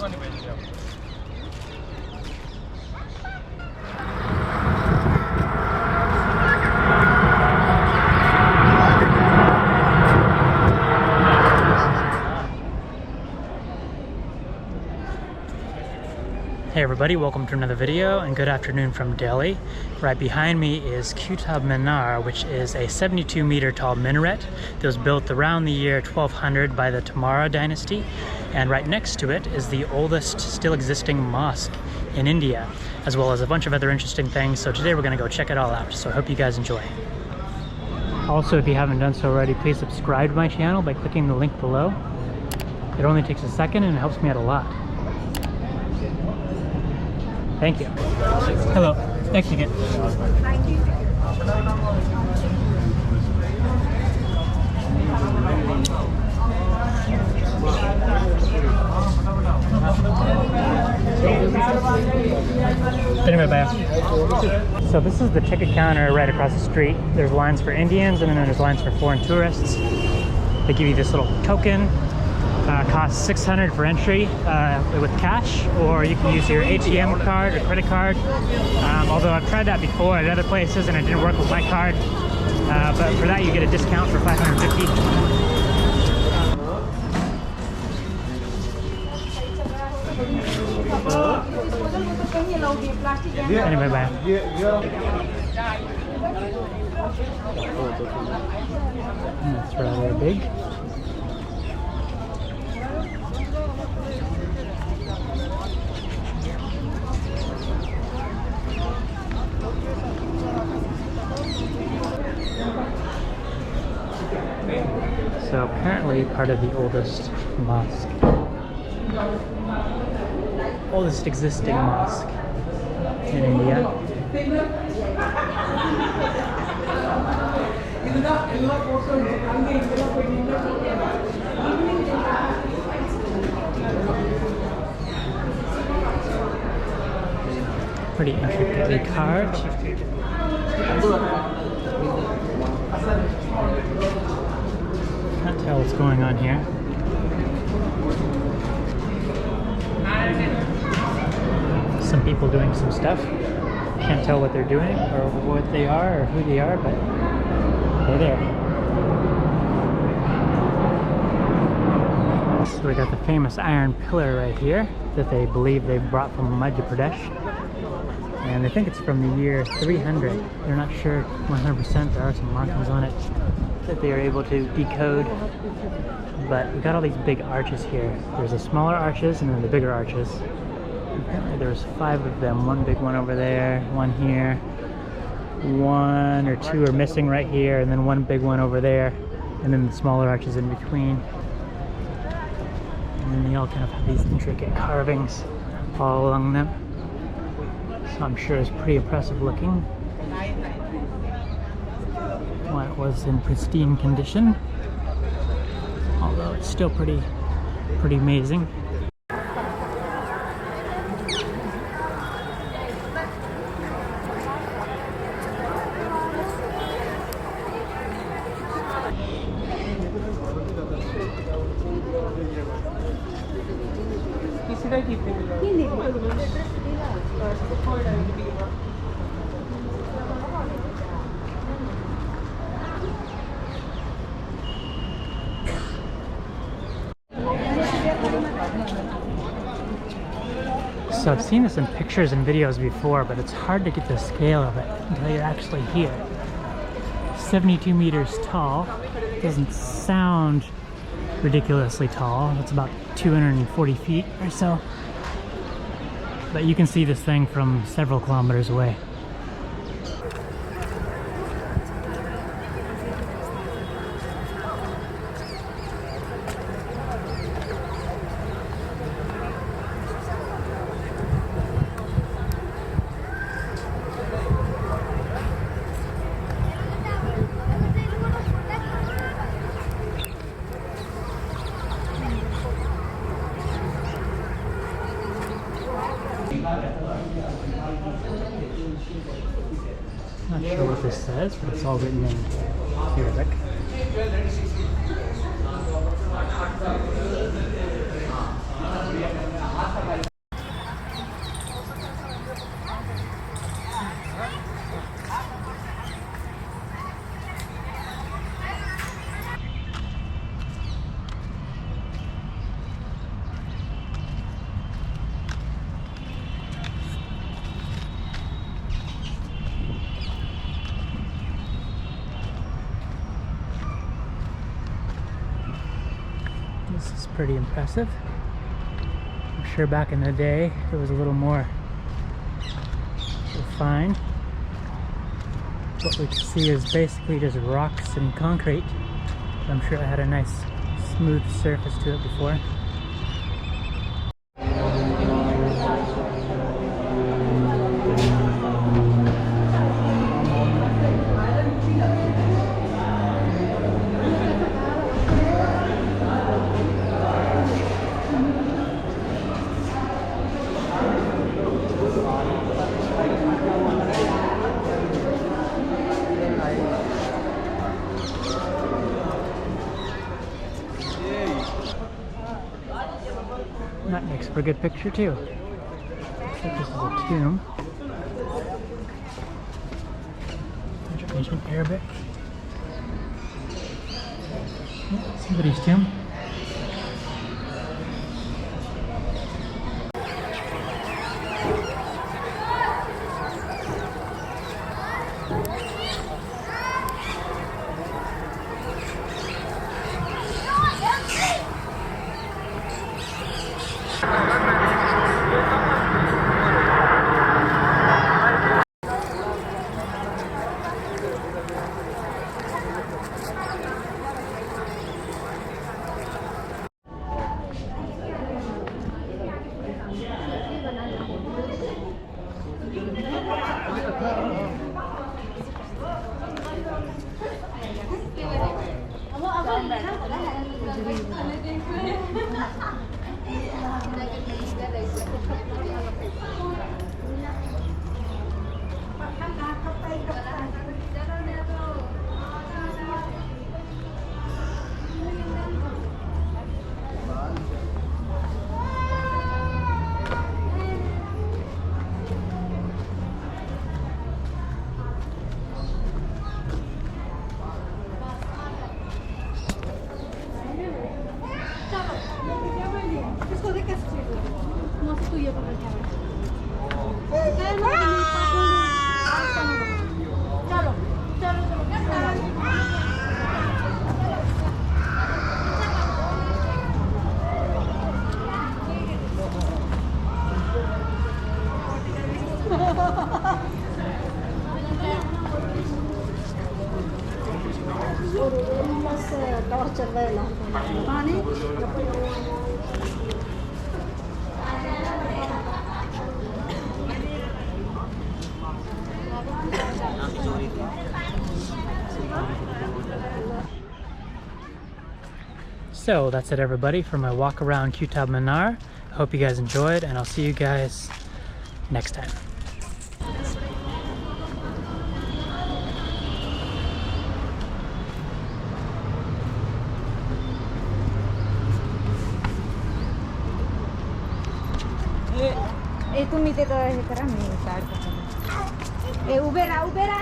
Hey everybody, welcome to another video and good afternoon from Delhi. Right behind me is Qutub Minar, which is a 72-meter tall minaret that was built around the year 1200 by the Tomara dynasty. And right next to it is the oldest still existing mosque in India, as well as a bunch of other interesting things. So today we're going to go check it all out. So I hope you guys enjoy. Also, if you haven't done so already, please subscribe to my channel by clicking the link below. It only takes a second and it helps me out a lot. Thank you. Hello. Thanks again. So this is the ticket counter right across the street. There's lines for Indians and then there's lines for foreign tourists. They give you this little token. Costs $600 for entry with cash, or you can use your ATM card or credit card. Although I've tried that before at other places and it didn't work with my card. But for that you get a discount for $550. Anyway, bye. That's rather big. So apparently part of the oldest mosque, oldest existing mosque in India. Pretty intricately carved. Can't tell what's going on here. Some people doing some stuff. Can't tell what they're doing or what they are or who they are, but they're there. So we got the famous iron pillar right here that they believe they brought from Madhya Pradesh. And they think it's from the year 300. They're not sure 100%. There are some markings on it that they are able to decode. But we got all these big arches here. There's the smaller arches and then the bigger arches. Apparently there's 5 of them. One big one over there, one here. 1 or 2 are missing right here, and then one big one over there. And then the smaller arches in between. And then they all kind of have these intricate carvings all along them. So I'm sure it's pretty impressive looking. Well, it was in pristine condition, although it's still pretty amazing. So I've seen this in pictures and videos before, but it's hard to get the scale of it until you're actually here. 72 meters tall. Doesn't sound ridiculously tall. It's about 240 feet or so. But you can see this thing from several kilometers away. Not sure what this says, but it's all written in Arabic. pretty impressive. I'm sure back in the day it was a little more refined. What we can see is basically just rocks and concrete. I'm sure it had a nice smooth surface to it before. That makes for a good picture too. Looks like this is a tomb. Ancient Arabic. Yeah, somebody's tomb. So that's it everybody for my walk around Qutub Minar. I hope you guys enjoyed and I'll see you guys next time. तुम्ही ते हे करा मी start करतो. उभे राहा